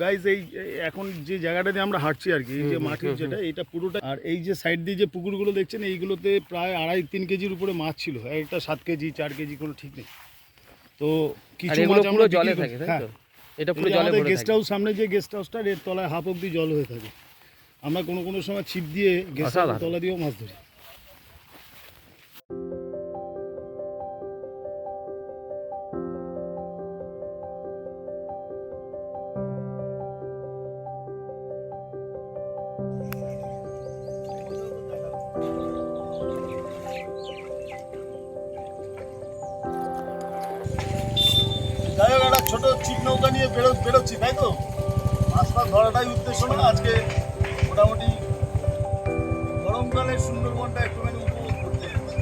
Guys এই এখন যে জায়গাটা দিয়ে আমরা হাঁটছি আর কি, এই যে মাটির যেটা, এটা পুরোটা, আর এই যে সাইড দিয়ে যে পুকুরগুলো দেখছেন এইগুলোতে প্রায় 2.5-3 কেজির উপরে মাছ ছিল, একটা 7 কেজি 4 কেজি কোনো ঠিক নেই। তো কিছু মাছ আমরা জলে থাকে, তাই তো? এটা পুরো জলে ভরে গেস্ট হাউস, সামনে যে গেস্ট হাউসটা এর তলায় হাফ অব্দি জল হয়ে থাকে। আমরা কোনো সময় ছিপ দিয়ে গেস্ট হাউসের তলা দিয়েও মাছ ধরি। যাই হোক, একটা ছোট ছিপ নৌকা নিয়ে বেরোচ্ছি, তাই তো? মাছ মাছ ধরাটাই উদ্দেশ্য না। আজকে মোটামুটি গরমকালে সুন্দরবনটা একটুখানি উপভোগ করতে যাচ্ছি।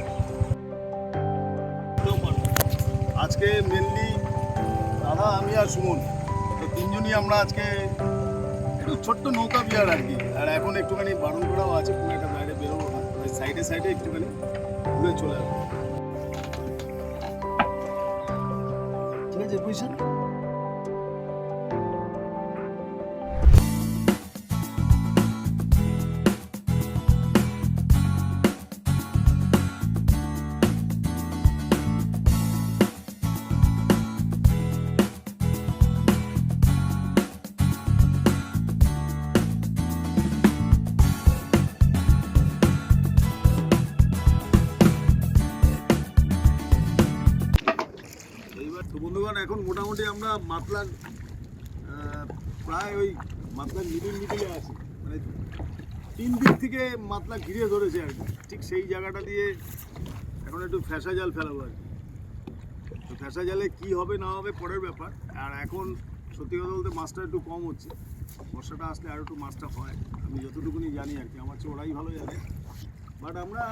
আজকে মেনলি দাদা, আমি আর সুমন, তো তিনজনই আমরা আজকে একটু ছোট্ট নৌকা বিহার আর কি। আর এখন একটুখানি বারণ করাও আছে, কোনো একটা বাইরে বেরোবো না, ওই সাইডে একটুখানি ঘুরে চলে যাবো। ঠিক আছে, পয়সা বন্ধুগণ, এখন মোটামুটি আমরা মাতলার প্রায় ওই মাতলার মিডিলে আছি, মানে 3 দিক থেকে মাতলা ঘিরে ধরেছে আর কি। ঠিক সেই জায়গাটা দিয়ে এখন একটু ফ্যাসা জাল ফেলাবো আর কি। তো ফ্যাসা জালে কী হবে না হবে পরের ব্যাপার। আর এখন সত্যি কথা বলতে মাছটা একটু কম হচ্ছে, বর্ষাটা আসলে আর একটু মাছটা হয়, আমি যতটুকুনি জানি আর কি, আমার চেয়ে ওরাই ভালো জানে। বাট আমরা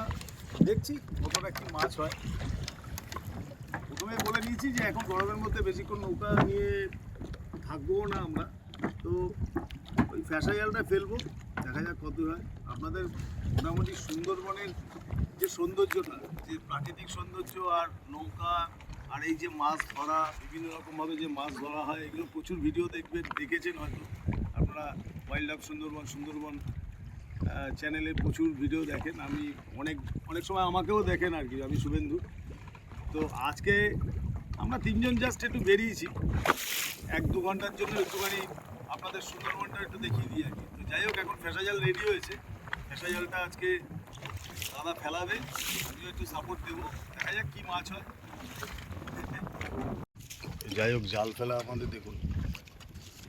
দেখছি কতটা কী মাছ হয়। প্রথমে বলে নিয়েছি যে এখন গরমের মধ্যে বেশিক্ষণ নৌকা নিয়ে থাকবো না আমরা, তো ওই ফ্যাসা জালটা ফেলবো, দেখা যাক কত হয়। আপনাদের মোটামুটি সুন্দরবনের যে সৌন্দর্যটা, যে প্রাকৃতিক সৌন্দর্য আর নৌকা আর এই যে মাছ ধরা, বিভিন্ন রকমভাবে যে মাছ ধরা হয়, এগুলো প্রচুর ভিডিও দেখেছেন হয়তো আপনারা। ওয়াইল্ড লাইফ সুন্দরবন চ্যানেলে প্রচুর ভিডিও দেখেন, আমি অনেক সময় আমাকেও দেখেন আর কি, আমি শুভেন্দু। তো আজকে আমরা তিনজন জাস্ট একটু বেরিয়েছি 1-2 ঘন্টার জন্য, একটুখানি আপনাদের সুন্দরবনটা একটু দেখিয়ে দিই আর কি। তো যাই হোক, এখন ফ্যাসা জাল রেডি হয়েছে, ফ্যাসা জালটা আজকে দাদা ফেলাবে, আমিও একটু সাপোর্ট দেবো, দেখা যাক কী মাছ হয়। যাই হোক, জাল ফেলা আমাদের দেখুন,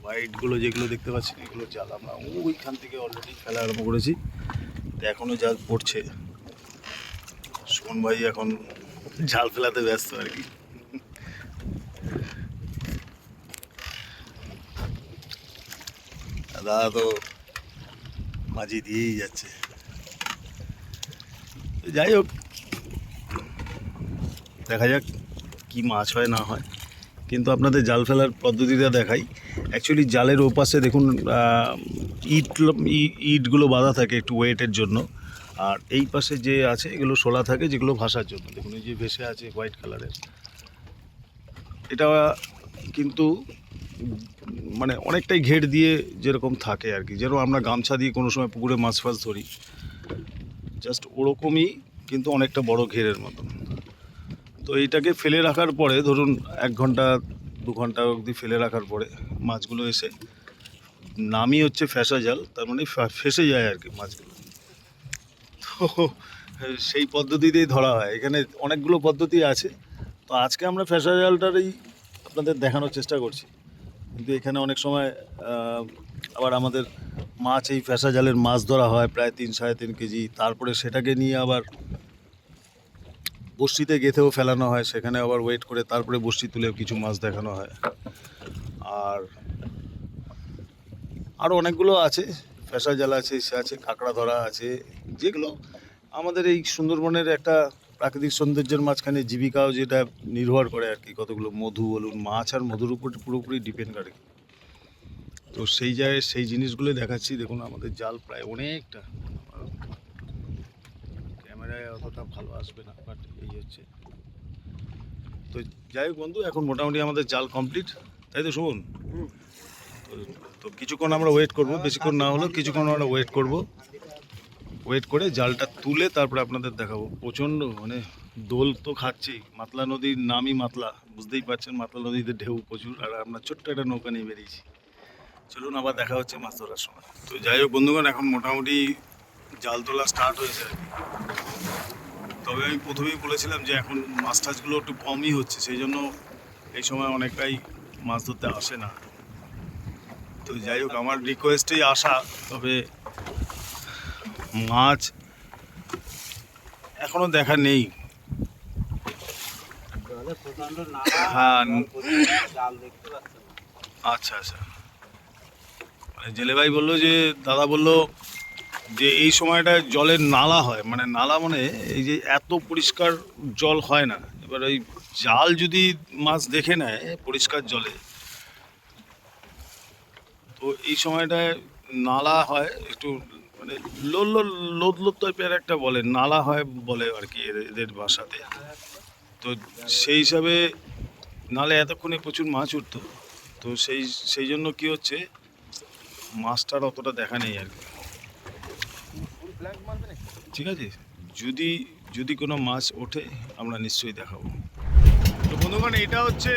হোয়াইটগুলো যেগুলো দেখতে পাচ্ছি এগুলো জাল আমরা ওইখান থেকে অলরেডি ফেলা আরম্ভ করেছি, তো এখনও জাল পড়ছে। সুমন ভাই এখন জাল ফেলাতে ব্যস্ত আর কি। দাদা তো মাঝি দিয়েই যাচ্ছে। যাই হোক, দেখা যাক কি মাছ হয় না হয়। কিন্তু আপনাদের জাল ফেলার পদ্ধতিটা দেখাই। অ্যাকচুয়ালি জালের ওপাশে দেখুন ইটগুলো বাঁধা থাকে একটু ওয়েটের জন্য, আর এই পাশে যে আছে এগুলো শোলা থাকে যেগুলো ভাসার জন্য। দেখুন এই যে ভেসে আছে হোয়াইট কালারের, এটা কিন্তু মানে অনেকটাই ঘের দিয়ে যেরকম থাকে আর কি, যেরকম আমরা গামছা দিয়ে কোনো সময় পুকুরে মাছ ফাছ ধরি, জাস্ট ওরকমই, কিন্তু অনেকটা বড় ঘেরের মতন। তো এইটাকে ফেলে রাখার পরে ধরুন 1 ঘন্টা 2 ঘন্টা অবধি ফেলে রাখার পরে মাছগুলো এসে নামই হচ্ছে ফ্যাসা জাল, তার মানে ফেসে যায় আর কি মাছগুলো। তো সেই পদ্ধতিতেই ধরা হয়। এখানে অনেকগুলো পদ্ধতি আছে, তো আজকে আমরা ফ্যাসা জালটারই আপনাদের দেখানোর চেষ্টা করছি। কিন্তু এখানে অনেক সময় আবার আমাদের মাছ, এই ফ্যাসা জালের মাছ ধরা হয় প্রায় 3-3.5 কেজি, তারপরে সেটাকে নিয়ে আবার বড়শিতে গেঁথেও ফেলানো হয়, সেখানে আবার ওয়েট করে তারপরে বড়শি তুলে কিছু মাছ দেখানো হয়। আর আরও অনেকগুলো আছে, ফ্যাসা জাল আছে, সে আছে কাঁকড়া ধরা আছে, যেগুলো আমাদের এই সুন্দরবনের একটা প্রাকৃতিক সৌন্দর্যের মাঝখানে জীবিকাও যেটা নির্ভর করে আর কি। কতগুলো মধু বলুন, মাছ আর মধুর উপর পুরোপুরি ডিপেন্ড করে। তো সেই জায়গায় সেই জিনিসগুলো দেখাচ্ছি। দেখুন আমাদের জাল প্রায় অনেকটা, ক্যামেরায় অতটা ভালো আসবে না, বাট এই হচ্ছে। তো যাই হোক বন্ধু, এখন মোটামুটি আমাদের জাল কমপ্লিট, তাই তো শুনুন? তো তো কিছুক্ষণ আমরা ওয়েট করব, বেশিক্ষণ না হলেও কিছুক্ষণ আমরা ওয়েট করব, ওয়েট করে জালটা তুলে তারপরে আপনাদের দেখাবো। প্রচণ্ড মানে দোল তো খাচ্ছেই, মাতলা নদীর নামই মাতলা, বুঝতেই পারছেন মাতলা নদীতে ঢেউ প্রচুর, আর আমরা ছোট্ট একটা নৌকা নিয়ে বেরিয়েছি। চলুন আবার দেখা হচ্ছে মাছ ধরার সময়। তো যাই হোক বন্ধুগণ, এখন মোটামুটি জাল তোলা স্টার্ট হয়েছে আর কি। তবে আমি প্রথমেই বলেছিলাম যে এখন মাছ টাছগুলো একটু কমই হচ্ছে, সেই জন্য এই সময় অনেকটাই মাছ ধরতে আসে না। তো যাই হোক, আমার রিকোয়েস্টেই আসা, তবে মাছ এখনো দেখা নেই। হ্যাঁ, আচ্ছা আচ্ছা। মানে জেলে ভাই বললো যে, দাদা বললো যে এই সময়টা জলের নালা হয়, মানে নালা মানে এই যে এত পরিষ্কার জল হয় না। এবার ওই জাল যদি মাছ দেখে নেয় পরিষ্কার জলে, তো এই সময়টায় নালা হয় একটু, মানে লোদ টাইপের একটা বলে, নালা হয় বলে আর কি এদের বাসাতে। তো সেই হিসাবে নালে এতক্ষণে প্রচুর মাছ উঠতো। তো সেই জন্য কি হচ্ছে, মাছটার অতটা দেখা নেই আর কি। ঠিক আছে, যদি কোনো মাছ ওঠে আমরা নিশ্চয়ই দেখাবো। তো বন্ধুগণ, এটা হচ্ছে,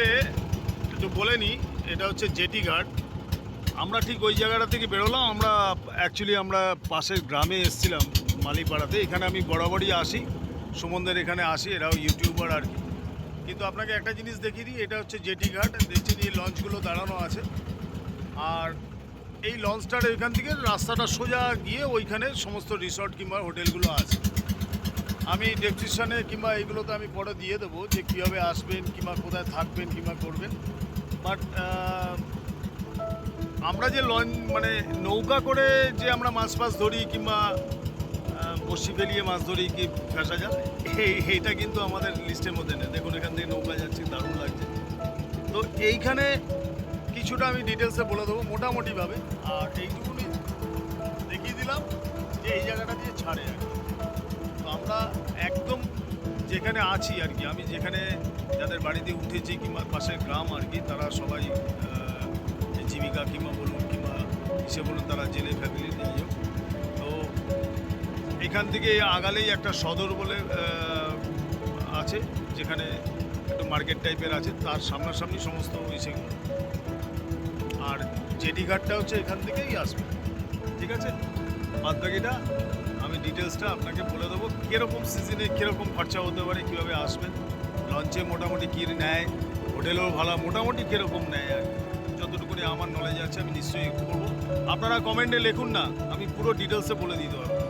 একটু বলে নিই, এটা হচ্ছে জেটি ঘাট। আমরা ঠিক ওই জায়গাটা থেকে বেরোলাম। আমরা পাশের গ্রামে এসেছিলাম, মালিপাড়াতে। এখানে আমি বরাবরই আসি, সুমনদের এখানে আসি, এরাও ইউটিউবার আর কি। কিন্তু আপনাকে একটা জিনিস দেখিয়ে দিই, এটা হচ্ছে জেটি ঘাট। দেখছেন এই লঞ্চগুলো দাঁড়ানো আছে, আর এই লঞ্চটার ওইখান থেকে রাস্তাটা সোজা গিয়ে ওইখানে সমস্ত রিসর্ট কিংবা হোটেলগুলো আছে। আমি ডেসক্রিপশানে কিংবা এইগুলোতে আমি পরে দিয়ে দেবো যে কীভাবে আসবেন কিংবা কোথায় থাকবেন কিংবা করবেন। বাট আমরা যে মানে নৌকা করে যে আমরা মাছ ধরি কিংবা বসি ফেলিয়ে মাছ ধরি কি ফেঁসা জাল, এইটা কিন্তু আমাদের লিস্টের মধ্যে নেই। দেখুন এখান থেকে নৌকা যাচ্ছে, দারুণ লাগছে। তো এইখানে কিছুটা আমি ডিটেলসে বলে দেবো মোটামুটিভাবে, আর এইটুকুনি দেখিয়ে দিলাম যে এই জায়গাটা দিয়ে ছাড়ে আর কি। তো আমরা একদম যেখানে আছি আর কি, আমি যেখানে যাদের বাড়িতে উঠেছি কিংবা পাশের গ্রাম আর কি, তারা সবাই জীবিকা কিংবা বলুন কিংবা ইসে বলুন, তারা জেলে ফ্যামিলির, যাই হোক। তো এখান থেকে আগালেই একটা সদর বলে আছে, যেখানে একটু মার্কেট টাইপের আছে, তার সামনাসামনি সমস্ত ইসেগুলো। আর জেটি ঘাটটা হচ্ছে এখান থেকেই আসবে, ঠিক আছে। বাদবাকিটা আমি ডিটেলসটা আপনাকে বলে দেবো, কীরকম সিজনে কীরকম খরচা হতে পারে, কীভাবে আসবেন, লঞ্চে মোটামুটি কী নেয়, হোটেলেও ভালো মোটামুটি কীরকম নেয় আর যতটুকুনি আমার নলেজ আছে আমি নিশ্চয়ই করবো। আপনারা কমেন্টে লিখুন না, আমি পুরো ডিটেলসে বলে দিতে পারবো।